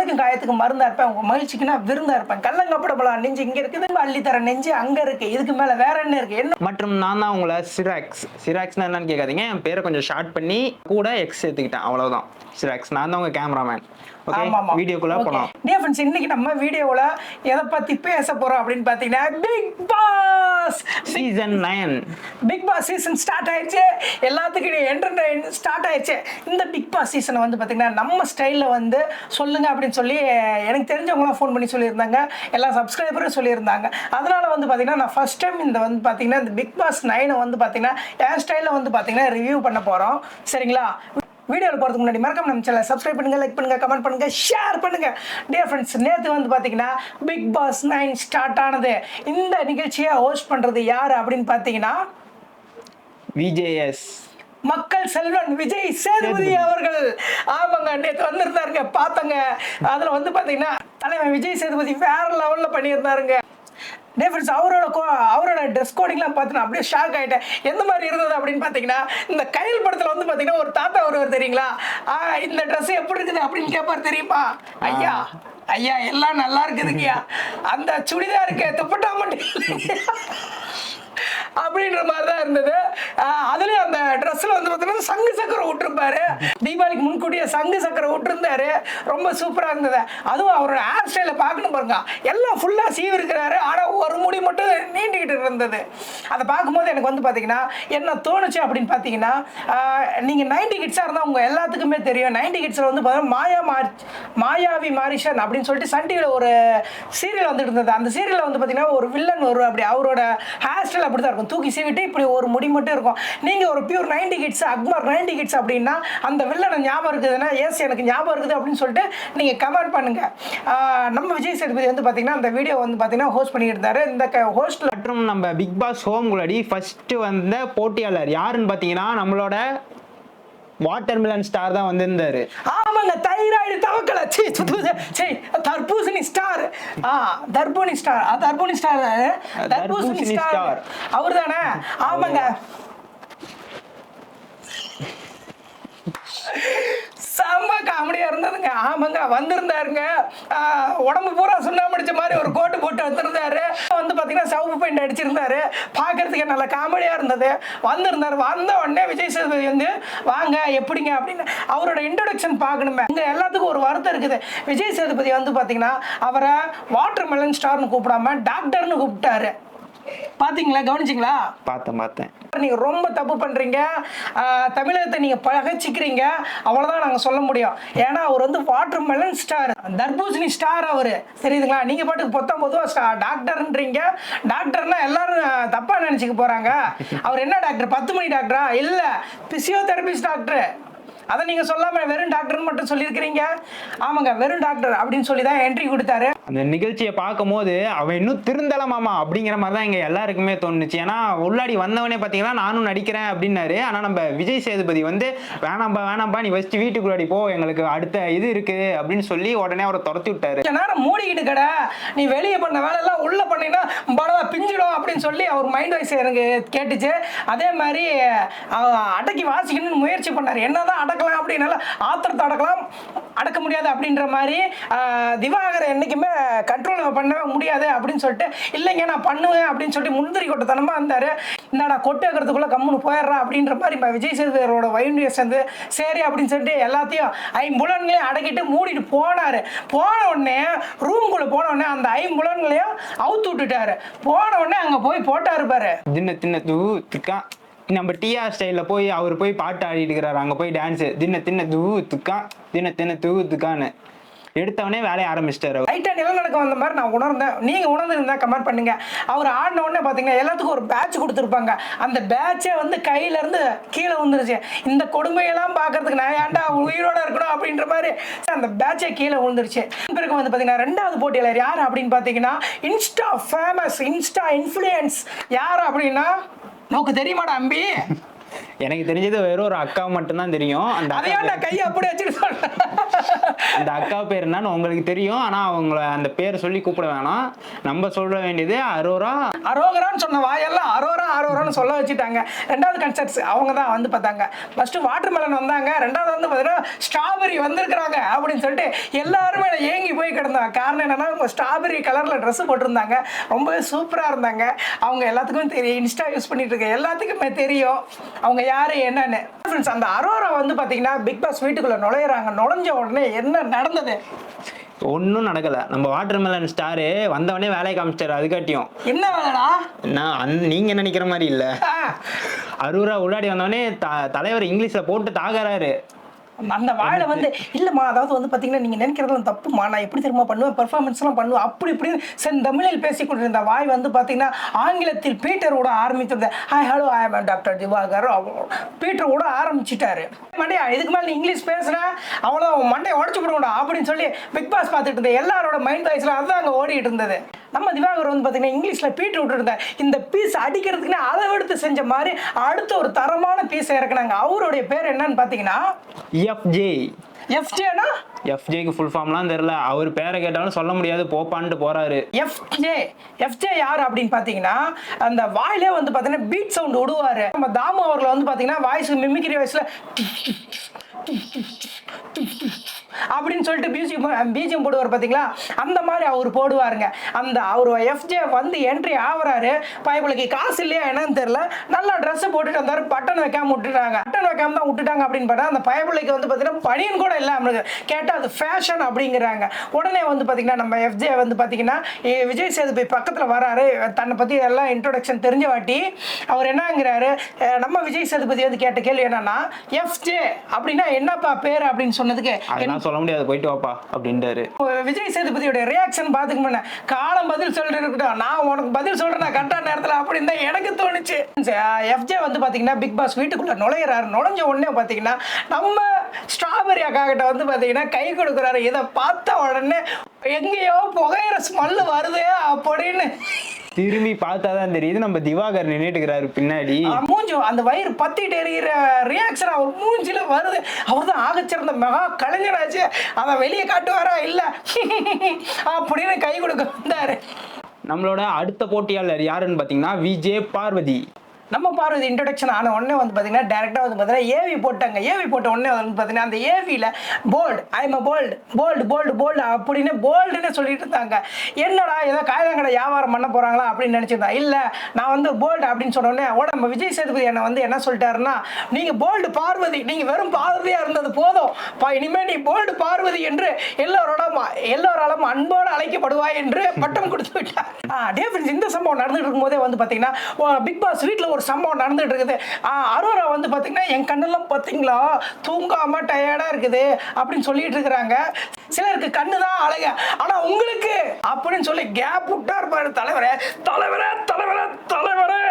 வலிக்கும் காயத்துக்கு மருந்தா இருப்பேன், உங்க மகிழ்ச்சிக்குன்னா விருந்தா இருப்பேன். கள்ளங்கப்படப்படலாம் நெஞ்சு இங்க இருக்குது, அள்ளித்தர நெஞ்சு அங்க இருக்கு, இதுக்கு மேல வேற என்ன இருக்கு? என்ன மற்றும் நான் தான் உங்களை சிராக்ஸ்னா என்னன்னு கேட்காதீங்க, என் பேரை கொஞ்சம் ஷார்ட் பண்ணி கூட எக்ஸ் சேர்த்துக்கிட்டேன், அவ்வளவுதான். சிராக்ஸ். நான் தான் உங்க கேமராமேன். வீடியோக்குள்ள போலாம். டியர் ஃப்ரெண்ட்ஸ், இன்னைக்கு நம்ம வீடியோல எதை பத்தி பேச போறோம் அப்படின்னு பாத்தீங்கன்னா, big boss season 9. Big boss season start ஆயிடுச்சு. எல்லாத்துக்கும் என்டர்டைன் ஸ்டார்ட் ஆயிடுச்சு. இந்த பிக் பாஸ் சீசனை வந்து பாத்தீங்கன்னா நம்ம ஸ்டைல்ல வந்து சொல்லுங்க அப்படின்னு சொல்லி எனக்கு தெரிஞ்சவங்களாம் ஃபோன் பண்ணி சொல்லியிருந்தாங்க, எல்லா சப்ஸ்கிரைபரும் சொல்லியிருந்தாங்க. அதனால வந்து பாத்தீங்கன்னா நான் ஃபர்ஸ்ட் டைம் இந்த வந்து பாத்தீங்கன்னா இந்த பிக் பாஸ் 9 வந்து பாத்தீங்கன்னா என் ஸ்டைல்ல வந்து பாத்தீங்கன்னா ரிவ்யூ பண்ண போறோம். சரிங்களா? வீடியோவில் போகிறதுக்கு முன்னாடி மறக்காம நம்ம சேனலை சப்ஸ்கிரைப் பண்ணுங்கள், லைக் பண்ணுங்கள், கமெண்ட் பண்ணுங்கள், ஷேர் பண்ணுங்கள். டியர் ஃப்ரெண்ட்ஸ், நேற்று வந்து பார்த்தீங்கன்னா பிக் பாஸ் 9 ஸ்டார்ட் ஆனது. இந்த நிகழ்ச்சியை ஹோஸ்ட் பண்ணுறது யார் அப்படின்னு பார்த்தீங்கன்னா விஜேஎஸ் மக்கள் செல்வன் விஜய் சேதுபதி அவர்கள். ஆமாங்க, நேற்று வந்திருந்தாருங்க, பார்த்தங்க. அதில் வந்து பார்த்தீங்கன்னா தலைவன் விஜய் சேதுபதி வேற லெவலில் பண்ணியிருந்தாருங்க. டிஃபரன்ஸ் அவரோட ட்ரெஸ் கோடிங்லாம் பார்த்து நான் அப்படியே ஷாக் ஆகிட்டேன். எந்த மாதிரி இருந்தது அப்படின்னு பார்த்தீங்கன்னா, இந்த கையல் படத்தில் வந்து பார்த்தீங்கன்னா ஒரு தாத்தா ஒருவர் தெரியுங்களா, இந்த ட்ரெஸ் எப்படி இருக்குது அப்படின்னு கேட்பார் தெரியுமா? ஐயா ஐயா எல்லாம் நல்லா இருக்குதுங்கய்யா, அந்த சுடிதாருக்கு துப்பட்டா மட்டும் அப்படின்ற மாதிரி தான் இருந்தது. அதுலேயும் அந்த ட்ரெஸ்ஸில் வந்து பார்த்தீங்கன்னா சங்கு சக்கரம் விட்டுருப்பாரு. தீபாவளிக்கு முன்கூட்டியே சங்கு சக்கரம் விட்டுருந்தாரு. ரொம்ப சூப்பராக இருந்தது. அதுவும் அவரோட ஹேர் ஸ்டைலை பார்க்கணும் பாருங்க, எல்லாம் ஃபுல்லாக சீவி இருக்கிறாரு, ஆனால் ஒரு முடி மட்டும் நீண்டிக்கிட்டு இருந்தது. அதை பார்க்கும்போது எனக்கு வந்து பார்த்தீங்கன்னா என்ன தோணுச்சு அப்படின்னு பார்த்தீங்கன்னா, நீங்கள் 90 கிட்ஸாக இருந்தால் உங்கள் எல்லாத்துக்குமே தெரியும். 90 கிட்ஸில் வந்து பார்த்தீங்கன்னா மாயாவி மாரிஷன் அப்படின்னு சொல்லிட்டு சன் டிவியில் ஒரு சீரியல் வந்துட்டு இருந்தது. அந்த சீரியலில் வந்து பார்த்தீங்கன்னா ஒரு வில்லன் வரும், அப்படி அவரோட ஹேர் ஸ்டைல் அப்படி தான் இருக்கும், தூக்கி சீவிட்டு இப்படி ஒரு முடி மட்டும் இருக்கும். நீங்கள் ஒரு பியூர் 90 கிட்ஸ் அக்மார் 90 கிட்ஸ் அப்படின்னா அந்த வில்லனை ஞாபகம் இருக்குதுன்னா எஸ் எனக்கு ஞாபகம் இருக்குது அப்படின்னு சொல்லிட்டு நீங்கள் கமெண்ட் பண்ணுங்க. நம்ம விஜய் சேதுபதி வந்து பார்த்தீங்கன்னா அந்த வீடியோ வந்து பார்த்தீங்கன்னா ஹோஸ்ட் பண்ணிட்டு இருந்தாரு. இந்த ஹோஸ்ட் மற்றும் நம்ம பிக் பாஸ் ஹோம் குள்ளடி ஃபர்ஸ்ட் வந்த போட்டியாளர் யாருன்னு பார்த்தீங்கன்னா நம்மளோட வாட்டர்மெலன் ஸ்டார் தான் வந்திருந்தாரு. ஆமாங்க, தைராய்டு தவக்கல தர்பூசணி ஸ்டார். தர்பூசணி ஸ்டார் அவர் தானே? ஆமாங்க, செம்ம காமெடியா இருந்ததுங்க. ஆமாங்க, வந்திருந்தாருங்க. உடம்பு பூரா சுண்ணாம்பு அடிச்ச மாதிரி ஒரு கோட்டு போட்டு வந்திருந்தாரு. வந்து பார்த்தீங்கன்னா சிவப்பு பெயிண்ட் அடிச்சிருந்தாரு. பார்க்கறதுக்கு நல்ல காமெடியா இருந்தது. வந்திருந்தாரு. வந்த உடனே விஜய் சேதுபதி வந்து வாங்க எப்படிங்க அப்படின்னு அவரோட இன்ட்ரோடக்ஷன் பார்க்கணுமே. இங்க எல்லாத்துக்கும் ஒரு வருத்தம் இருக்குது. விஜய் சேதுபதி வந்து பார்த்தீங்கன்னா அவரை வாட்டர்மெலன் ஸ்டார்னு கூப்பிடாம டாக்டர்னு கூப்பிட்டாரு. பாத்தீங்களா? கவனிச்சிங்களா? பார்த்தேன். நீங்க ரொம்ப தப்பு பண்றீங்க. தமிழகத்தை நீங்க பகச்சிக்கிறீங்க, அவ்வளவுதான் நாங்க சொல்ல முடியும். ஏன்னா அவர் வந்து வாட்டர்மெலன் ஸ்டார், தர்பூசணி ஸ்டார் அவரு, தெரியுதுங்களா? நீங்க பாட்டுக்கு பொதுவா டாக்டர்ன்றீங்க. டாக்டர்னா எல்லாரும் தப்பா நினைச்சுக்க போறாங்க. அவர் என்ன டாக்டர்? 10 மணி டாக்டரா? இல்ல, பிசியோதெரபிஸ்ட் டாக்டர். அதை நீங்க சொல்லாம வெறும் டாக்டர்னு மட்டும் சொல்லியிருக்கிறீங்க. ஆமாங்க, வெறும் டாக்டர் அப்படின்னு சொல்லி தான் என்ட்ரி கொடுத்தாரு. அந்த நிகழ்ச்சியை பார்க்கும் போது அவன் இன்னும் திருந்தலமாமா அப்படிங்கிற மாதிரி தான் எங்க எல்லாருக்குமே தோணுச்சு. ஏன்னா உள்ளாடி வந்தவனே பார்த்தீங்கன்னா நானும் நடிக்கிறேன் அப்படின்னாரு. ஆனால் நம்ம விஜய் சேதுபதி வந்து வேணாம்பா நீ ஃபர்ஸ்ட் வீட்டுக்குள்ளாடி போ, எங்களுக்கு அடுத்த இது இருக்கு அப்படின்னு சொல்லி உடனே அவரை துரத்தி விட்டாரு. நேரம் மூடிக்கிட்டு கடை, நீ வெளியே பண்ண வேலை எல்லாம் உள்ள பண்ணீங்கன்னா படவா பிஞ்சிடும் அப்படின்னு சொல்லி அவர் மைண்ட் வாய்ஸ் எனக்கு கேட்டுச்சு. அதே மாதிரி அடக்கி வாசிக்கணும்னு முயற்சி பண்ணாரு. என்னதான் அடக்கலாம் அப்படின்னால ஆத்திரத்தை அடக்க முடியாது அப்படின்ற மாதிரி திவாகர் என்னைக்குமே கண்ட்ரோல் பண்ணவே முடியாது அப்படின்னு சொல்லிட்டு இல்லைங்க நான் பண்ணுவேன் அப்படின்னு சொல்லிட்டு முந்திரி கொட்டத்தனமா இருந்தாரு. என்னடா கொட்டு வைக்கிறதுக்குள்ள கம்முன்னு போயிடுறா அப்படின்ற மாதிரி விஜய் சேதுபதியோட வைண்டியஸ் வந்து சரி அப்படின்னு சொல்லிட்டு எல்லாத்தையும் 5 புலன்களையும் அடக்கிட்டு மூடிட்டு போனாரு. போன உடனே ரூம்குள்ள போன உடனே அந்த 5 புலன்களையும் அவுத்து விட்டுட்டாரு. போன உடனே அங்க போய் போட்டாரு பாரு, தின்ன தூத்துக்கா. நம்ம டிஆர் ஸ்டைல்ல போய் அவர் போய் பாட்டு ஆடிட்டு இருக்கிறாரு. அங்க போய் டான்ஸ் தின்ன தூத்துக்கான்னு எடுத்தவனே வேலையை ஆரம்பிச்சிட்டாரு. ரைட்டா நிலநடுக்கம் வந்த மாதிரி நான் உணர்ந்தேன். நீங்க உணர்ந்துருந்தா கமெண்ட் பண்ணுங்க. அவர் ஆடின உடனே பாத்தீங்கன்னா எல்லாத்துக்கும் ஒரு பேட்ச் கொடுத்துருப்பாங்க. அந்த பேட்சே வந்து கையில இருந்து கீழே வந்துருச்சு. இந்த கொடுமையெல்லாம் பாக்குறதுக்கு நான் ஏன்டா உயிரோட இருக்கணும் அப்படின்ற மாதிரி அந்த பேட்சே கீழே விழுந்துருச்சு. பிறகு வந்து பாத்தீங்கன்னா 2வது போட்டியாளர் யார் அப்படின்னு பாத்தீங்கன்னா இன்ஸ்டா ஃபேமஸ், இன்ஸ்டா இன்ஃப்ளூயன்ஸ் யார் அப்படின்னா நமக்கு தெரியுமாடா அம்பி? எனக்கு தெரிஞ்சது வெறும் ஒரு அக்கா மட்டும்தான் தெரியும். அந்த அதையாண்டா கையை அப்படி வச்சுட்டு அந்த அக்கா பேர் என்னன்னு உங்களுக்கு தெரியும், ஆனா அவங்கள அந்த பேரை சொல்லி கூப்பிட வேணாம். நம்ம சொல்ல வேண்டியது அரோரா. அரோகரான்னு சொன்ன வாயெல்லாம் அரோரான்னு சொல்ல வச்சுட்டாங்க. ரெண்டாவது கன்சர்ட்ஸ் அவங்க தான் வந்து பார்த்தாங்க. ஃபர்ஸ்ட் வாட்டர் மெலன் வந்தாங்க, ரெண்டாவது வந்து பார்த்தீங்கன்னா ஸ்ட்ராபெரி வந்திருக்கிறாங்க அப்படின்னு சொல்லிட்டு எல்லாருமே ஏங்கி போய் கிடந்தாங்க. காரணம் என்னன்னா அவங்க ஸ்ட்ராபெரி கலர்ல ட்ரெஸ் போட்டிருந்தாங்க, ரொம்பவே சூப்பரா இருந்தாங்க. அவங்க எல்லாத்துக்கும் தெரியும், இன்ஸ்டா யூஸ் பண்ணிட்டு இருக்க எல்லாத்துக்குமே தெரியும் அவங்க யாரு என்னன்னு. ஃப்ரெண்ட்ஸ், அந்த அரோரா வந்து பார்த்தீங்கன்னா பிக் பாஸ் வீட்டுக்குள்ள நுழையிறாங்க. நுழைஞ்ச உடனே என்ன நடந்தது? ஒன்றும் நடக்கல. நம்ம வாட்டர் மெலன் ஸ்டாரு வந்தவனே வேலையை காமிச்சிட்டாரு. அதுக்காட்டியும் என்ன வேலைடா? நீங்க நினைக்கிற மாதிரி இல்ல. அரோரா உள்ளாடி வந்தவனே தலைவர் இங்கிலீஷ்ல போட்டு தாக்குறாரு. அந்த வாயில வந்து இல்லம்மா, அதாவது வந்து பாத்தீங்கன்னா நீங்க நினைக்கிறதுலாம் தப்புமா, நான் எப்படி தெரியுமா பண்ணுவேன், பெர்ஃபார்மன்ஸ் எல்லாம் பண்ணுவேன் அப்படி இப்படின்னு செந்தமிழில் பேசிக் கொண்டிருந்த வாய் வந்து பாத்தீங்கன்னா ஆங்கிலத்தில் பீட்டரோட ஆரம்பித்திருந்த ஹாய் ஹலோ ஐ ஆம் டாக்டர் திவாகர் பீட்டரோட ஆரம்பிச்சிட்டாரு. மண்டையா இதுக்கு மேலே நீ இங்கிலீஷ் பேசுற அவ்வளோ மண்டையை உடச்சு விடுவோம்டா அப்படின்னு சொல்லி பிக் பாஸ் பார்த்துட்டு இருந்த எல்லாரோட மைண்ட் வாய்ஸ்ல அதுதான் அங்கே ஓடிட்டு இருந்தது. நம்ம திவாகர் வந்து பார்த்தீங்கன்னா இங்கிலீஷில் பீட்டு விட்டுருந்த இந்த பீஸ் அடிக்கிறதுக்குன்னு அளவு எடுத்து செஞ்ச மாதிரி அடுத்த ஒரு தரமான பீஸை இறக்குனாங்க. அவருடைய பேர் என்னன்னு பார்த்தீங்கன்னா எஃப்ஜே. எஃப்ஜேனா? எஃப்ஜேக்கு ஃபுல் ஃபார்ம்லாம் தெரியல. அவர் பேரை கேட்டாலும் சொல்ல முடியாது, போப்பான்ட்டு போறாரு. எஃப்ஜே யார் அப்படின்னு பார்த்தீங்கன்னா அந்த வாயிலே வந்து பார்த்தீங்கன்னா பீட் சவுண்ட் விடுவாரு. நம்ம தாமு அவர்களை வந்து பார்த்தீங்கன்னா வாய்ஸ் மிமிக்ரி வாய்ஸ்ல அப்படின்னு சொல்லிட்டு பிஜிஎம் போடுவார் பார்த்தீங்களா, அந்த மாதிரி அவர் போடுவாருங்க. அந்த அவர் எஃப்ஜே வந்து என்ட்ரி ஆகுறாரு. பயபுளுக்கு காசு இல்லையா என்னன்னு தெரியல, நல்லா ட்ரெஸ் போட்டுட்டு வந்தாரு. பட்டன் வைக்காம விட்டுட்டாங்க. பட்டன் வைக்காம தான் விட்டுட்டாங்க அப்படின்னு பார்த்தா அந்த பயபுளுக்கு வந்து பார்த்தீங்கன்னா பனியன் கூட இல்லை நம்மளுக்கு கேட்டால் அது ஃபேஷன் அப்படிங்கிறாங்க. உடனே வந்து பார்த்தீங்கன்னா நம்ம எஃப்ஜே வந்து பார்த்தீங்கன்னா விஜய் சேதுபதி பக்கத்தில் வராரு. தன்னை பற்றி எல்லாம் இன்ட்ரோடக்ஷன் தெரிஞ்ச வாட்டி அவர் என்னங்கிறாரு, நம்ம விஜய் சேதுபதி வந்து கேட்ட கேள்வி என்னன்னா எஃப்ஜே அப்படின்னா என்னப்பா பேர் அப்படின்னு சொன்னதுக்கு சொல்ல முடியாது, போயிட்டு வாப்பா அப்படின்றாரு. விஜய் சேதுபதியோட ரியாக்ஷன் பாத்துக்க காலம் பதில் சொல்லிட்டு இருக்கட்டும், நான் உனக்கு பதில் சொல்றேன் கரெக்டான நேரத்தில் அப்படின்னு தான் எனக்கு தோணுச்சு. எஃப்ஜே வந்து பாத்தீங்கன்னா பிக் பாஸ் வீட்டுக்குள்ள நுழையிறாரு. நுழைஞ்ச உடனே பாத்தீங்கன்னா நம்ம ஸ்ட்ராபெரி அக்கா கிட்ட வந்து பாத்தீங்கன்னா கை கொடுக்குறாரு. இதை பார்த்த உடனே எங்கேயோ புகையிற ஸ்மெல் வருது அப்படின்னு திரும்பி பார்த்தாதான் தெரியுது நம்ம திவாகர் நின்றுட்டுக்கிறாரு பின்னாடி. மூஞ்சி அந்த வயிறு பத்திட்டு எறிகிற ரியாக்ஷன் அவர் மூஞ்சில வருது. அவர் தான் ஆகச்சிறந்த மெகா கலைஞராச்சு, அதை வெளியே காட்டுவாரா இல்ல அப்படின்னு கை கொடுக்க வந்தாரு. நம்மளோட அடுத்த போட்டியாளர் யாருன்னு பாத்தீங்கன்னா விஜே பார்வதி. நம்ம பார்வதி இன்ட்ரடக்ஷன் ஆன உடனே வந்து பார்த்தீங்கன்னா டேரெக்டாக வந்து பார்த்தீங்கன்னா ஏவி போட்டாங்க. ஏவி போட்ட உடனே வந்து பார்த்தீங்கன்னா அந்த ஏவியில் போல்டு ஐம் அ போல்டு போல்டு போல்டு போல்டு அப்படின்னு போல்டுன்னு சொல்லிட்டு இருந்தாங்க. என்னடா ஏதோ காய்கறி வியாபாரம் பண்ண போகிறாங்களா அப்படின்னு நினச்சிருந்தா. இல்லை நான் வந்து போல்டு அப்படின்னு சொன்ன உடனே நம்ம விஜய் சேதுபதி என்னை வந்து என்ன சொல்லிட்டாருன்னா, நீங்கள் போல்டு பார்வதி, நீங்கள் வெறும் பார்வதியாக இருந்தது போதும், இனிமேல் நீ போல்டு பார்வதி என்று எல்லோராலும் அன்போடு அழைக்கப்படுவாய் என்று பட்டம் கொடுத்து விட்டார். இந்த சம்பவம் நடந்துட்டு இருக்கும்போதே வந்து பார்த்தீங்கன்னா பிக் பாஸ் வீட்டில் ஒரு சம்பவம் நடந்துட்டு இருக்குது. அரோரா வந்து பாத்தீங்கன்னா என் கண்ணெல்லாம் பாத்தீங்களா தூங்காம டயர்டா இருக்குது அப்படின்னு சொல்லிட்டு இருக்கிறாங்க. சிலருக்கு கண்ணு தான் அழகு, ஆனா உங்களுக்கு அப்படின்னு சொல்லி கேப் விட்டா இருப்பாரு. தலைவரே தலைவரே தலைவரே தலைவரே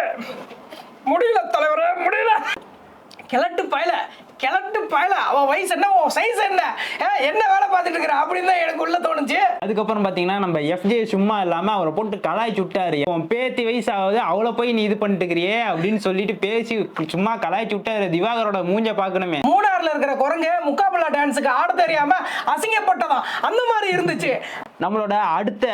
முடியல, தலைவரே முடியல, கிழட்டு பயல அவ வயசு என்ன, சைஸ் என்ன வேலை பார்த்துட்டு இருக்கிற அப்படின்னு தான் எனக்கு உள்ள தோணுச்சு. அதுக்கப்புறம் பாத்தீங்கன்னா நம்ம எஃப்ஜே சும்மா இல்லாம அவரை போட்டு கலாய்ச்சி விட்டாரு. பேத்தி வயசு ஆகுது அவளை போய் நீ இது பண்ணிட்டு இருக்கிறியே அப்படின்னு சொல்லிட்டு பேசி சும்மா கலாய்ச்சி விட்டாரு. திவாகரோட மூஞ்ச பாக்கணுமே. மூணாறுல இருக்கிற குரங்கு முக்காபலா டான்ஸுக்கு ஆட தெரியாம அசிங்கப்பட்டதான் அந்த மாதிரி இருந்துச்சு. நம்மளோட அடுத்த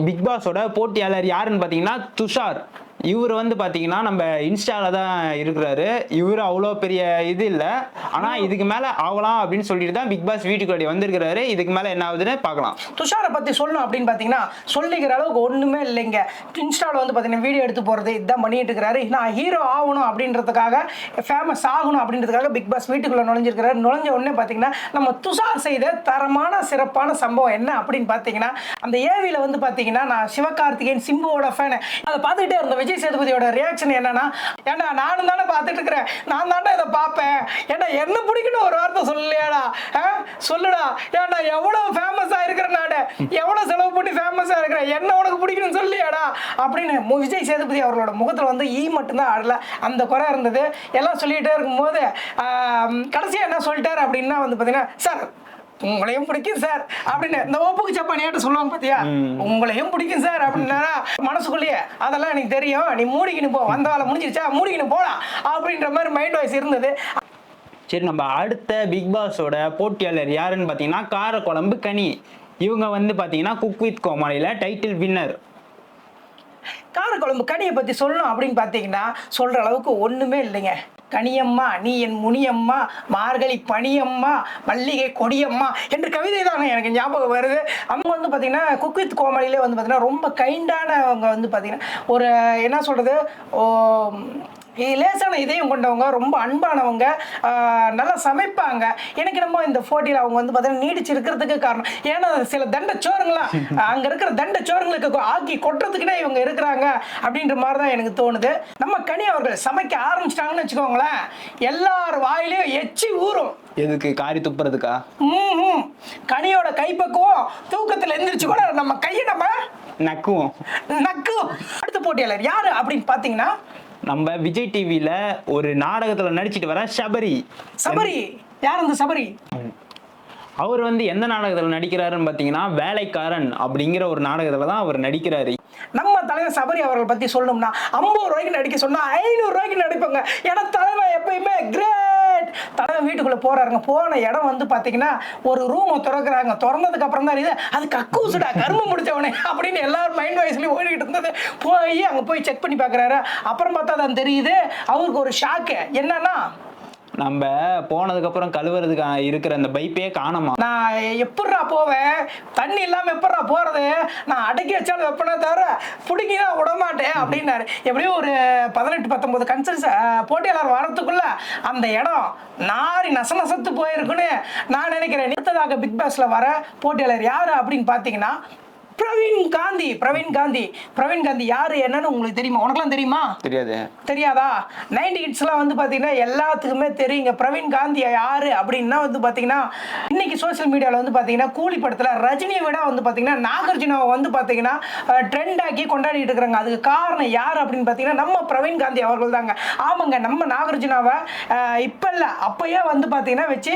பிக் பாஸோட போட்டியாளர் யாருன்னு பாத்தீங்கன்னா துஷார். இவர் வந்து பாத்தீங்கன்னா நம்ம இன்ஸ்டால தான் இருக்கிறாரு. இவர் அவ்வளோ பெரிய இது இல்லை, ஆனா இதுக்கு மேல ஆகலாம் அப்படின்னு சொல்லிட்டு தான் பிக் பாஸ் வீட்டுக்குள்ளே வந்திருக்கிறாரு. இதுக்கு மேல என்ன ஆகுதுன்னு பார்க்கலாம். துஷாரை பத்தி சொல்லணும் அப்படின்னு பாத்தீங்கன்னா சொல்லிக்கிற அளவுக்கு ஒண்ணுமே இல்லைங்க. இன்ஸ்டால வந்து பாத்தீங்கன்னா வீடியோ எடுத்து போறது இதுதான் பண்ணிட்டு இருக்கிறாரு. நான் ஹீரோ ஆகணும் அப்படின்றதுக்காக, ஃபேமஸ் ஆகணும் அப்படின்றதுக்காக பிக் பாஸ் வீட்டுக்குள்ள நுழைஞ்சிருக்கிறாரு. நுழைஞ்ச உடனே பாத்தீங்கன்னா நம்ம துஷார் செய்த தரமான சிறப்பான சம்பவம் என்ன அப்படின்னு பாத்தீங்கன்னா, அந்த ஏவில வந்து பாத்தீங்கன்னா நான் சிவகார்த்திகேயன் சிம்புவோட ஃபேன். அதை பார்த்துக்கிட்டே இருந்த விஜய் சேதுபதியோட ரியாக்ஷன் என்னன்னா, ஏன்னா நானும் தானே பார்த்துட்டு இருக்கிறேன், நான் தானே இதை பார்ப்பேன், ஏன்னா என்ன பிடிக்கணும் ஒரு வார்த்தை சொல்லலையாடா, சொல்லுடா, ஏன்னா எவ்வளவு ஃபேமஸா இருக்கிறேன், நான் எவ்வளவு செலவு பண்ணி ஃபேமஸா இருக்கிறேன், என்ன உனக்கு பிடிக்கணும்னு சொல்லியாடா அப்படின்னு விஜய் சேதுபதி அவர்களோட முகத்துல வந்து ஈ மட்டும்தான் ஆடல, அந்த குறை இருந்தது. எல்லாம் சொல்லிட்டே இருக்கும்போது கடைசியா என்ன சொல்லிட்டாரு அப்படின்னா வந்து பாத்தீங்கன்னா, சார் உங்களையும் பிடிக்கும் சார் அப்படின்னு இந்த ஒப்புக்கு சப்பானியாட்ட சொல்லுவாங்க பாத்தியா, உங்களையும் பிடிக்கும் சார் அப்படின்னா மனசுக்குள்ளேயே அதெல்லாம் எனக்கு தெரியும், நீ மூடிக்கின்னு போ, வந்த வேலை முடிஞ்சிருச்சா மூடிக்கின்னு போலாம் அப்படின்ற மாதிரி மைண்ட் வாய்ஸ் இருந்தது. சரி, நம்ம அடுத்த பிக் பாஸோட போட்டியாளர் யாருன்னு பார்த்தீங்கன்னா காரக்குழம்பு கனி. இவங்க வந்து பார்த்தீங்கன்னா குக் வித் கோமாளியில் டைட்டில் வின்னர். காரக்குழம்பு கனியை பற்றி சொல்லணும் அப்படின்னு பார்த்தீங்கன்னா சொல்கிற அளவுக்கு ஒன்றுமே இல்லைங்க. கனியம்மா நீ என் முனியம்மா, மார்கழி பனியம்மா, மல்லிகை கொடியம்மா என்ற கவிதை தாங்க எனக்கு ஞாபகம் வருது. அவங்க வந்து பார்த்தீங்கன்னா குக் வித் கோமாளியிலே வந்து பார்த்தீங்கன்னா ரொம்ப கைண்டானவங்க. வந்து பார்த்தீங்கன்னா ஒரு என்ன சொல்கிறது, லேசான இதயம் கொண்டவங்க, ரொம்ப அன்பானவங்க, நல்லா சமைப்பாங்க. எனக்கு நம்ம இந்த போட்டியில் அவங்க வந்து பார்த்தீங்கன்னா நீடிச்சு இருக்கிறதுக்கு காரணம் ஏன்னா சில தண்டச்சோறுங்களா அங்கே இருக்கிற தண்டச்சோறுங்களுக்கு ஆக்கி கொட்டுறதுக்குனே இவங்க இருக்கிறாங்க அப்படின்ற மாதிரி தான் எனக்கு தோணுது. நம்ம கனி அவர்கள் சமைக்க ஆரம்பிச்சிட்டாங்கன்னு வச்சுக்கோங்களேன், எல்லார் வாயிலையும் எச்சி ஊறும். எதுக்கு? காரி துப்புறதுக்கா? கனியோட கைப்பக்குவம் தூக்கத்தில் எந்திரிச்சு கூட நம்ம கையை நம்ம நக்குவோம். அடுத்த போட்டியாளர் யாரு அப்படின்னு பார்த்தீங்கன்னா நம்ம விஜய் டிவியில ஒரு நாடகத்துல நடிச்சிட்டு வர சபரி. யார் அந்த சபரி? அவர் வந்து எந்த நாடகத்துல நடிக்கிறாருன்னு பாத்தீங்கன்னா வேலைக்காரன் அப்படிங்கிற ஒரு நாடகத்துல தான் அவர் நடிக்கிறாரு. நம்ம தலைவர் சபரி அவர்கள் பத்தி சொல்லணும்னா 50 ரூபாய்க்கு நடிக்க சொன்னா 500 ரூபாய்க்கு நடிப்பாங்க. ஏன்னா தலைவர் எப்பயுமே கிரேட். தலைவர் வீட்டுக்குள்ள போறாருங்க, போன இடம் வந்து பாத்தீங்கன்னா ஒரு ரூம் திறக்கிறாங்க, திறந்ததுக்கு அப்புறம் தான் இது அது கக்கூசுடா கரும்பு முடிச்சவனே அப்படின்னு எல்லாரும் மைண்ட் வாய்ஸ்லயும் ஓடிக்கிட்டு இருந்தது. போய் அங்க போய் செக் பண்ணி பாக்குறாரு. அப்புறம் பார்த்தா தான் தெரியுது அவருக்கு ஒரு ஷாக்கு. என்னன்னா நம்ம போனதுக்கு அப்புறம் கழுவுறதுக்கு இருக்கிற அந்த பைப்பே காணோமா. நான் எப்படா போவேன், தண்ணி இல்லாம எப்படா போறது, நான் அடக்கி வச்சாலும் வைப்பனே தவிர பிடிக்கினா விடமாட்டேன் அப்படின்னாரு. எப்படியும் ஒரு 18-19 கன்சல்ஸ் போட்டியாளர் வரத்துக்குள்ள அந்த இடம் நாரி நசத்து போயிருக்குன்னு நான் நினைக்கிறேன். அடுத்ததாக பிக் பாஸ்ல வர போட்டியாளர் யாரு அப்படின்னு பாத்தீங்கன்னா பிரவீன் காந்தி யாரு என்னன்னு உங்களுக்கு தெரியுமா? உனக்குலாம் தெரியுமா? தெரியாதா? 90 கிட்ஸ்லாம் வந்து பாத்தீங்கன்னா எல்லாத்துக்குமே தெரியுங்க. பிரவீன் காந்தி யாரு அப்படின்னா வந்து பாத்தீங்கன்னா இன்னைக்கு சோசியல் மீடியாவில் வந்து பாத்தீங்கன்னா கூலி படத்துல ரஜினியை விட வந்து பாத்தீங்கன்னா நாகார்ஜுனாவை வந்து பாத்தீங்கன்னா ட்ரெண்ட் ஆக்கி கொண்டாடிட்டு இருக்கிறாங்க. அதுக்கு காரணம் யாரு அப்படின்னு பாத்தீங்கன்னா நம்ம பிரவீன் காந்தி அவர்கள் தாங்க. ஆமாங்க, நம்ம நாகார்ஜுனாவை இப்ப இல்ல அப்பயே வந்து பாத்தீங்கன்னா வச்சு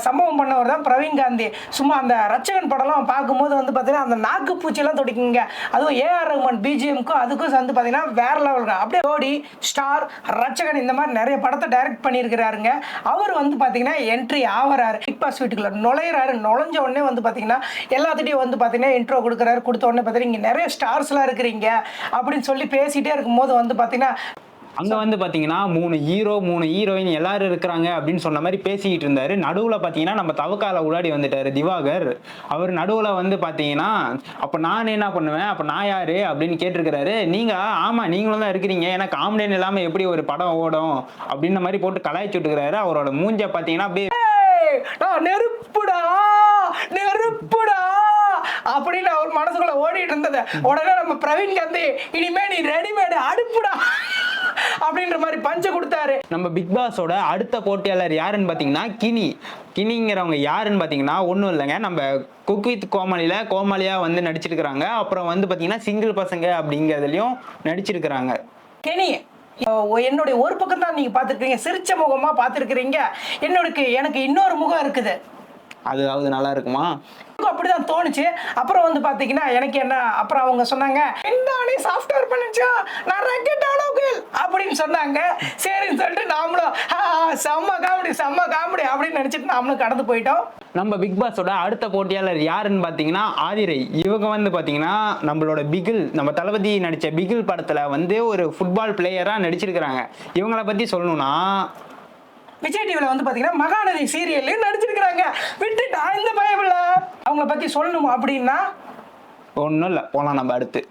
சம்பவம் பண்ணவர் தான் பிரவீன் காந்தி. சும்மா அந்த ரச்சகன் படம்லாம் பார்க்கும்போது வந்து பாத்தீங்கன்னா அந்த நாக்கு பூச்சியெல்லாம் தொடிக்குங்க. அதுவும் ஏஆர் ரஹ்மான் பிஜிஎம்க்கும் அதுக்கும் வந்து பார்த்தீங்கன்னா வேற லெவல். அப்படியே ஜோடி ஸ்டார் ரச்சகன் இந்த மாதிரி நிறைய படத்தை டைரக்ட் பண்ணியிருக்கிறாருங்க. அவர் வந்து பார்த்தீங்கன்னா என்ட்ரி ஆவறாரு, பிக் பாஸ் வீட்டுக்குள்ள நுழையிறாரு. நுழைஞ்ச உடனே வந்து பார்த்தீங்கன்னா எல்லாத்துட்டையும் வந்து பார்த்தீங்கன்னா இன்ட்ரோ கொடுக்குறாரு. கொடுத்த உடனே பார்த்தீங்கன்னா இங்கே நிறைய ஸ்டார்ஸ்லாம் இருக்கிறீங்க அப்படின்னு சொல்லி பேசிட்டே இருக்கும்போது வந்து பார்த்தீங்கன்னா அங்க வந்து பாத்தீங்கன்னா 3 ஹீரோ 3 ஹீரோயின் எல்லாரும் இருக்கிறாங்க அப்படின்னு சொன்ன மாதிரி பேசிக்கிட்டு இருந்தாரு. நடுவுல பாத்தீங்கன்னா நம்ம தவக்கால உடாடி வந்துட்டாரு திவாகர். அவர் நடுவுல வந்து பாத்தீங்கன்னா அப்ப நான் என்ன பண்ணுவேன், அப்ப நான் யாரு அப்படின்னு கேட்டிருக்கிறாரு. நீங்க ஆமா நீங்களும் தான் இருக்கிறீங்க, ஏன்னா காமெடியன் இல்லாம எப்படி ஒரு படம் ஓடும் அப்படின்ற மாதிரி போட்டு கலாய்ச்சி விட்டுக்கிறாரு. அவரோட மூஞ்ச பாத்தீங்கன்னா அப்படியே நெருப்புடா அப்படின்னு அவர் மனசுக்குள்ள ஓடிட்டு இருந்தது. உடனே நம்ம பிரவீன் காந்தி இனிமே நீ ரெடிமேடு அடுப்புடா அப்படின்ற மாதிரி பஞ்ச கொடுத்தாரு. நம்ம பிக் பாஸோட அடுத்த போட்டியாளர் யாருன்னு பாத்தீங்கன்னா கினிங்கிறவங்க யாருன்னு பாத்தீங்கன்னா ஒன்றும் இல்லைங்க, நம்ம குக் வித் கோமாளியா வந்து நடிச்சிருக்கிறாங்க. அப்புறம் வந்து பாத்தீங்கன்னா சிங்கிள் பசங்க அப்படிங்கிறதுலயும் நடிச்சிருக்கிறாங்க. கெனி என்னுடைய ஒரு பக்கம் தான் நீங்க பாத்துருக்கீங்க, சிரிச்ச முகமா பாத்துருக்கீங்க. எனக்கு இன்னொரு முகம் இருக்குது, அது நல்லா இருக்குமா? அப்படிதான் தோணுச்சு. அப்புறம் வந்து பாத்தீங்கன்னா எனக்கு என்ன, அப்புறம் அவங்க சொன்னாங்க நீ சாஃப்ட்வேர் பண்ணிச்சா நான் ராக்கெட் அளவுக்கு அப்படின்னு சொன்னாங்க. சரின்னு சொல்லிட்டு நாமளும் செம்ம காமெடி அப்படின்னு நினைச்சிட்டு நாமளும் கடந்து போயிட்டோம். நம்ம பிக் பாஸோட அடுத்த போட்டியாளர் யாருன்னு பாத்தீங்கன்னா ஆதிரை. இவங்க வந்து பாத்தீங்கன்னா நம்மளோட பிகில், நம்ம தளபதி நடிச்ச பிகில் படத்துல வந்து ஒரு ஃபுட்பால் பிளேயரா நடிச்சிருக்கிறாங்க. இவங்களை பத்தி சொல்லணும்னா விஜய் டிவில வந்து பாத்தீங்கன்னா மகாநதி சீரியல்லையும் நடிச்சிருக்கிறாங்க. விட்டுட்டா இந்த பயமில்ல. அவங்கள பத்தி சொல்லணும் அப்படின்னா ஒன்றும் இல்லை, போகலாம் நம்ம அடுத்து.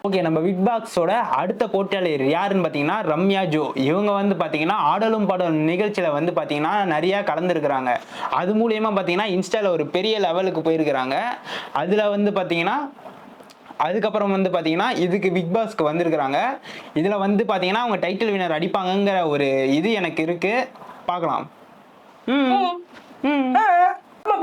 ஓகே, நம்ம பிக் பாஸோட அடுத்த போட்டியாளர் யாருன்னு பார்த்தீங்கன்னா ரம்யா ஜோ. இவங்க வந்து பார்த்தீங்கன்னா ஆடலும் பாடலும் நிகழ்ச்சியில் வந்து பார்த்தீங்கன்னா நிறையா கலந்துருக்கிறாங்க. அது மூலியமாக பார்த்தீங்கன்னா இன்ஸ்டாவில் ஒரு பெரிய லெவலுக்கு போயிருக்கிறாங்க. அதில் வந்து பார்த்தீங்கன்னா அதுக்கப்புறம் வந்து பார்த்தீங்கன்னா இதுக்கு பிக் பாஸ்க்கு வந்திருக்கிறாங்க. இதில் வந்து பார்த்தீங்கன்னா அவங்க டைட்டில் வினர் அடிப்பாங்கங்கிற ஒரு இது எனக்கு இருக்குது, பார்க்கலாம்.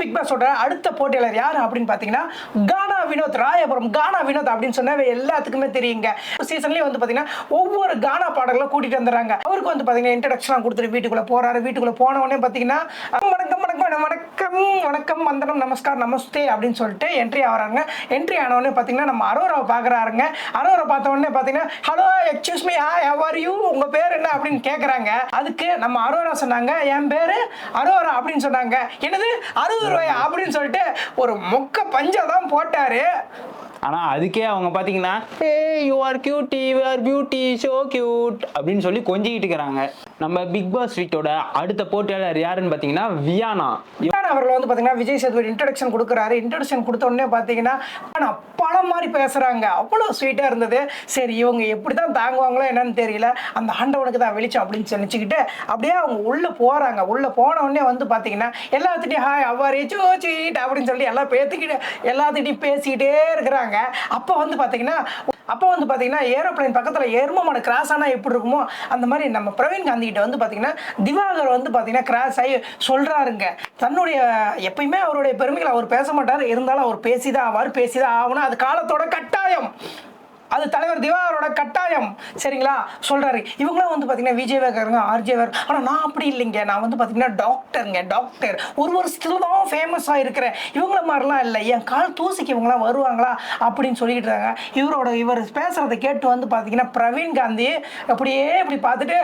பிக் பாஸோட அடுத்த போட்டியாளர் யார் அப்படின்னு பார்த்தீங்கன்னா கானா வினோத். ராயபுரம் கானா வினோத் அப்படின்னு சொன்னா எல்லாத்துக்குமே தெரியுங்க. சீசன்லேயே வந்து பார்த்தீங்கன்னா ஒவ்வொரு கானா பாடல்களும் கூட்டிட்டு வந்துடுறாங்க. அவருக்கு வந்து பார்த்தீங்கன்னா இன்ட்ரடக்ஷன் கொடுத்துட்டு வீட்டுக்குள்ள போறாரு. வீட்டுக்குள்ள போன உடனே பார்த்தீங்கன்னா வணக்கம் வணக்கம் வணக்கம் வணக்கம் வந்தனம் நமஸ்கார் நமஸ்தே அப்படின்னு சொல்லிட்டு என்ட்ரி ஆகிறாங்க. என்ட்ரி ஆன உடனே பார்த்தீங்கன்னா நம்ம அரோராவை பார்க்குறாருங்க. அரோரா பார்த்த உடனே பார்த்தீங்கன்னா hello excuse me how are you, உங்க பேர் என்ன அப்படின்னு கேட்குறாங்க. அதுக்கு நம்ம அரோரா சொன்னாங்க என் பேரு அரோரா அப்படின்னு சொன்னாங்க. என்னது 60 ரூபாயா அப்படின்னு சொல்லிட்டு ஒரு மொக்க பஞ்சா தான் போட்டாரு. ஆனால் அதுக்கே அவங்க பார்த்தீங்கன்னா you are cutie you are beauty so cute அப்படின்னு சொல்லி கொஞ்சிக்கிட்டு இருக்கிறாங்க. நம்ம பிக் பாஸ் வீட்டோட அடுத்த போட்டியாளர் யாருன்னு பார்த்தீங்கன்னா வியானா. அவர்கள் வந்து பார்த்தீங்கன்னா விஜய் சேதுபதி இன்ட்ரடக்ஷன் கொடுக்குறாரு. இன்ட்ரடக்ஷன் கொடுத்த உடனே பார்த்தீங்கன்னா பழம் மாதிரி பேசுகிறாங்க. அவ்வளோ ஸ்வீட்டாக இருந்தது. சரி இவங்க எப்படி தான் தாங்குவாங்களோ என்னன்னு தெரியல, அந்த ஆண்டவனுக்கு தான் வெளிச்சம் அப்படின்னு நினச்சிக்கிட்டு அப்படியே அவங்க உள்ளே போகிறாங்க. உள்ளே போன உடனே வந்து பார்த்தீங்கன்னா எல்லாத்துட்டையும் ஹாய் அவ்வாறு சீட் அப்படின்னு சொல்லி எல்லாம் பேத்துக்கிட்டு எல்லாத்துட்டையும் பேசிக்கிட்டே இருக்கிறாங்க. அப்போ வந்து பார்த்தீங்கன்னா ஏரோப்ளைன் பக்கத்தில் எரும மாடு கிராஸ் ஆனால் எப்படி இருக்குமோ அந்த மாதிரி நம்ம பிரவீன் காந்தி கிட்ட வந்து பார்த்தீங்கன்னா திவாகர் வந்து பார்த்தீங்கன்னா கிராஸ் ஆகி சொல்கிறாருங்க. தன்னுடைய எப்பயுமே அவருடைய பெருமைகளை அவர் பேச மாட்டார், இருந்தாலும் அவர் பேசிதான் ஆகணும். அது காலத்தோட கட்டாயம், அது தலைவர் திவாகரோட கட்டாயம். சரிங்களா சொல்றாரு. இவங்களாம் வந்து பார்த்தீங்கன்னா விஜயவேகருங்க ஆர்ஜேவர். ஆனால் நான் அப்படி இல்லைங்க, நான் வந்து பார்த்தீங்கன்னா டாக்டர் ஒரு வருஷத்துல தான் ஃபேமஸாக இருக்கிறேன். இவங்கள மாதிரிலாம் இல்லை, என் கால் தூசிக்கு இவங்களாம் வருவாங்களா அப்படின்னு சொல்லிக்கிட்டு இருக்காங்க. இவர் பேசுறதை கேட்டு வந்து பார்த்தீங்கன்னா பிரவீன் காந்தி அப்படியே இப்படி பார்த்துட்டு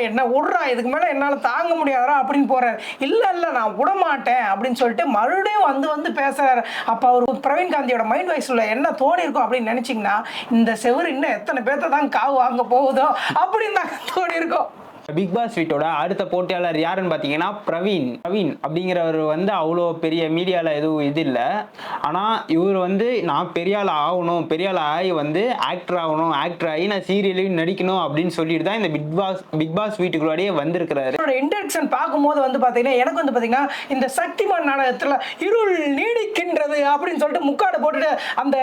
என்ன விட்றா, இதுக்கு மேலே என்னால் தாங்க முடியாதா அப்படின்னு போறாரு. இல்லை நான் விடமாட்டேன் அப்படின்னு சொல்லிட்டு மறுபடியும் வந்து பேசுறாரு. அப்போ அவர் பிரவீன் காந்தியோட மைண்ட் வாய்ஸ்ல என்ன தோணி இருக்கும் அப்படின்னு நினைச்சிங்கன்னா இந்த செவரு இன்னும் எத்தனை பேர்த்த தான் காவு வாங்க போகுதோ அப்படின்னு தான் தோணி இருக்கும். பிக் பாஸ் வீட்டோட அடுத்த போட்டியாளர் யாருன்னு பார்த்தீங்கன்னா பிரவீன் அப்படிங்கிறவர் வந்து அவ்வளோ பெரிய மீடியாவில் எதுவும் இது இல்லை. ஆனால் இவர் வந்து நான் பெரிய ஆள் ஆகி வந்து ஆக்டர் ஆகி நான் சீரியலையும் நடிக்கணும் அப்படின்னு சொல்லிட்டு தான் இந்த பிக் பாஸ் வீட்டுக்குள்ளாடியே வந்திருக்கிறாரு. இன்ட்ரடக்ஷன் பார்க்கும்போது வந்து பார்த்தீங்கன்னா எனக்கு வந்து பார்த்தீங்கன்னா இந்த சக்திமான் நாடகத்தில் இருள் நீடிக்கின்றது அப்படின்னு சொல்லிட்டு முக்காடு போட்டுட்டு அந்த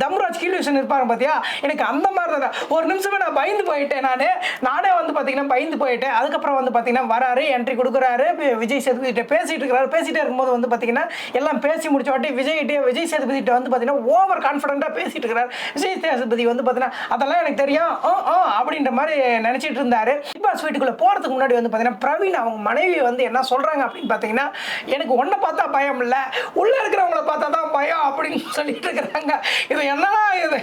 தம்ராஜ் கில்யூஷன் இருப்பாங்க பார்த்தியா, எனக்கு அந்த மாதிரி தான் ஒரு நிமிஷமே நான் பயந்து போயிட்டேன். நானே வந்து பார்த்தீங்கன்னா போயிட்டேன். அதுக்கப்புறம் வந்து பார்த்தீங்கன்னா வராரு, என்ட்ரி கொடுக்குறாரு, விஜய் சேதுபதி கிட்ட பேசிட்டே இருக்கும்போது வந்து பார்த்தீங்கன்னா எல்லாம் பேசி முடிச்ச வாட்டி விஜய் சேதுபதி கிட்ட வந்து பார்த்தீங்கன்னா ஓவர் கான்ஃபிடென்ட்டாக பேசிட்டு இருக்கிறார். விஜய் சேதுபதி வந்து பார்த்தீங்கன்னா அதெல்லாம் எனக்கு தெரியும் அப்படின்ற மாதிரி நினைச்சிட்டு இருந்தாரு. பிக் பாஸ் வீட்டுக்குள்ள போறதுக்கு முன்னாடி வந்து பார்த்தீங்கன்னா பிரவீன் அவங்க மனைவி வந்து என்ன சொல்றாங்க அப்படின்னு பார்த்தீங்கன்னா எனக்கு ஒன்றை பார்த்தா பயம் இல்லை, உள்ள இருக்கிறவங்கள பார்த்தா தான் பயம் அப்படின்னு சொல்லிட்டு இருக்கிறாங்க. இது என்னடா இது,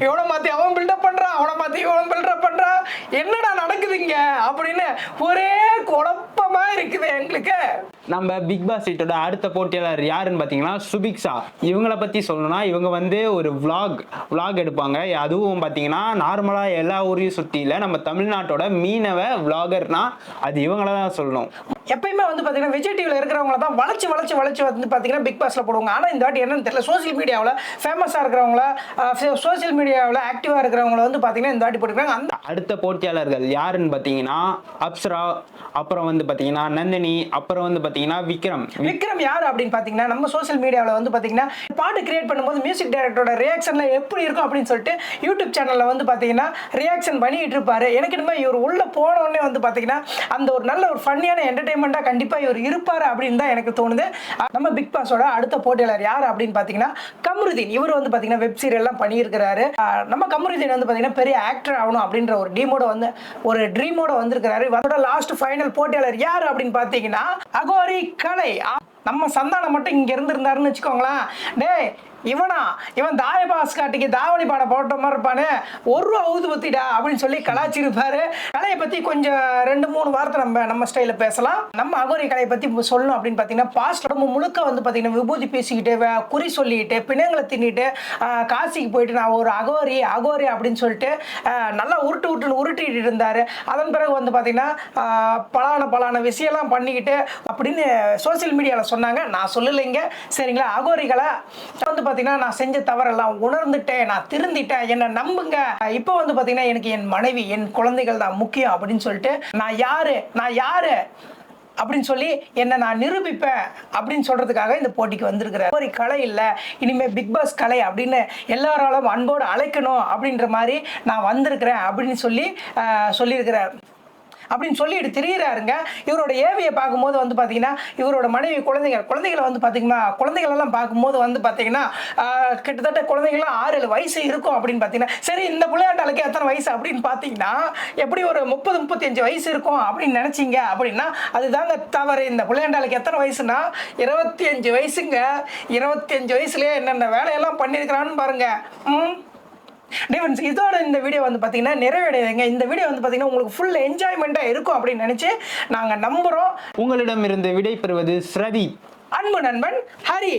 எவ்வளோ மாற்றி அவன் பில்டப் பண்ணுறான், அவனை மாற்றி இவன் பில்டப் பண்ணுறான், என்னடா நடக்குதுங்க அப்படின்னு ஒரே குழப்பமா இருக்குது எங்களுக்கு. நம்ம பிக் பாஸ் வீட்டோட அடுத்த போட்டியாளர் யாருன்னு பார்த்தீங்கன்னா சுபிக்ஷா. இவங்களை பற்றி சொல்லணும்னா இவங்க வந்து ஒரு vlog எடுப்பாங்க. அதுவும் பார்த்தீங்கன்னா நார்மலாக எல்லா ஊரையும் சுற்றியில் நம்ம தமிழ்நாட்டோட மீனவ vloggerனா அது இவங்கள தான் சொல்லணும். எப்பயுமே வந்து பார்த்தீங்கன்னா விஜய் டிவியில் இருக்கிறவங்கள தான் வளைச்சு வந்து பார்த்தீங்கன்னா பிக் பாஸில் போடுவாங்க. ஆனால் இந்த வாட்டி என்னன்னு தெரியல, சோசியல் மீடியாவில் ஃபேமஸாக இருக்கிறவங்கள சோசியல் மீடியாவில் ஆக்டிவாக இருக்கிறவங்கள வந்து பார்த்தீங்கன்னா இந்த வாட்டி போட்டுக்கிறாங்க. அந்த அடுத்த போட்டியாளர்கள் யாருன்னு பார்த்தீங்கன்னா அப்சரா, அப்புறம் வந்து பார்த்தீங்கன்னா நந்தினி, அப்புறம் வந்து பார்த்தீங்கன்னா விக்ரம் யார் அப்படின்னு பார்த்தீங்கன்னா நம்ம சோசியல் மீடியாவில் வந்து பார்த்தீங்கன்னா பாட்டு கிரியேட் பண்ணும்போது மியூசிக் டைரக்டரோட ரியாக்ஷன்ல எப்படி இருக்கும் அப்படின்னு சொல்லிட்டு யூடியூப் சேனலில் வந்து பார்த்தீங்கன்னா ரியாக்ஷன் பண்ணிட்டு இருப்பாரு. எனக்கு இனிமேல் இவர் உள்ள போன உடனே வந்து பார்த்தீங்கன்னா அந்த ஒரு நல்ல ஒரு ஃபன்னியான என்டர்டைன்மெண்ட்டாக கண்டிப்பாக இவர் இருப்பார் அப்படின்னு தான் எனக்கு தோணுது. நம்ம பிக் பாஸோட அடுத்த போட்டியாளர் யார் அப்படின்னு பார்த்தீங்கன்னா கமருதீன். இவர் வந்து பார்த்தீங்கன்னா வெப் சீரியல்லாம் பண்ணியிருக்கிறாரு. நம்ம கமருதீன் வந்து பார்த்தீங்கன்னா பெரிய ஆக்டர் ஆகணும் அப்படின்ற ஒரு ட்ரீமோட வந்திருக்கிறாரு. அதோட லாஸ்ட் ஃபைனல் போட்டியாளர் யார் அப்படின்னு பார்த்தீங்கன்னா அகோரி கலை. நம்ம சந்தானம் மட்டும் இங்க இருந்திருந்தாருன்னு வச்சுக்கோங்களேன், இவன் தாயபாஸ் காட்டிக்கு தாவணி பாட போட்ட மாதிரி இருப்பானு ஒரு அவுது பத்திடா அப்படின்னு சொல்லி கலாச்சிருப்பாரு. கலையை பத்தி கொஞ்சம் 2-3 வாரத்தை நம்ம ஸ்டைல பேசலாம். நம்ம அகோரி கலையை பத்தி சொல்லணும் அப்படின்னு பாத்தீங்கன்னா பாஸ்ட் உடம்பு முழுக்க வந்து பாத்தீங்கன்னா விபூதி பேசிக்கிட்டு குறி சொல்லிட்டு பிணங்களை தின்னிட்டு காசிக்கு போயிட்டு நான் ஒரு அகோரி அப்படின்னு சொல்லிட்டு நல்லா உருட்டிட்டு இருந்தாரு. அதன் பிறகு வந்து பாத்தீங்கன்னா பலான விஷயம்லாம் பண்ணிக்கிட்டு அப்படின்னு சோசியல் மீடியாவில் சொன்னாங்க. நான் சொல்லலைங்க சரிங்களா. அகோரிகளை வந்து நான் செஞ்ச தவறெல்லாம் உணர்ந்துட்டேன், நான் திருந்திட்டேன், என்ன நம்புங்க. இப்போ வந்து பாத்தீங்கன்னா எனக்கு என் மனைவி என் குழந்தைகள் தான் முக்கியம் அப்படின்னு சொல்லிட்டு நான் யாரு அப்படின்னு சொல்லி என்ன நான் நிரூபிப்பேன் அப்படின்னு சொல்றதுக்காக இந்த போட்டிக்கு வந்திருக்கிறேன். ஒரு கலை இல்லை, இனிமே பிக் பாஸ் கலை அப்படின்னு எல்லாராலும் அன்போடு அழைக்கணும் அப்படின்ற மாதிரி நான் வந்திருக்கிறேன் அப்படின்னு சொல்லியிருக்கிறார். அப்படின்னு சொல்லிட்டு திரியிறாருங்க. இவரோட ஏவியை பார்க்கும்போது வந்து பார்த்தீங்கன்னா இவரோட மனைவி குழந்தைகளை வந்து பார்த்தீங்கன்னா குழந்தைகளெல்லாம் பார்க்கும்போது வந்து பார்த்தீங்கன்னா கிட்டத்தட்ட குழந்தைங்களாம் 6-7 வயசு இருக்கும் அப்படின்னு பார்த்தீங்கன்னா, சரி இந்த புள்ளையாண்டாளுக்கு எத்தனை வயசு அப்படின்னு பார்த்தீங்கன்னா எப்படி ஒரு 30-35 வயசு இருக்கும் அப்படின்னு நினைச்சீங்க அப்படின்னா அதுதாங்க தவறு. இந்த புள்ளையாண்டாளுக்கு எத்தனை வயசுனா 25 வயசுங்க. 25 வயசுலயே என்னென்ன வேலையெல்லாம் பண்ணியிருக்கிறான்னு பாருங்க. இதோட இந்த வீடியோ வந்து பார்த்தீங்கன்னா நிறைவடையுதுங்க. இந்த வீடியோ வந்து பார்த்தீங்கன்னா உங்களுக்கு ஃபுல் என்ஜாய்மெண்ட்டாக இருக்கும் அப்படின்னு நினச்சி நாங்கள் நம்புகிறோம். உங்களிடமிருந்து விடை பெறுவது ஸ்ரதி, அன்பு நண்பன் ஹரி.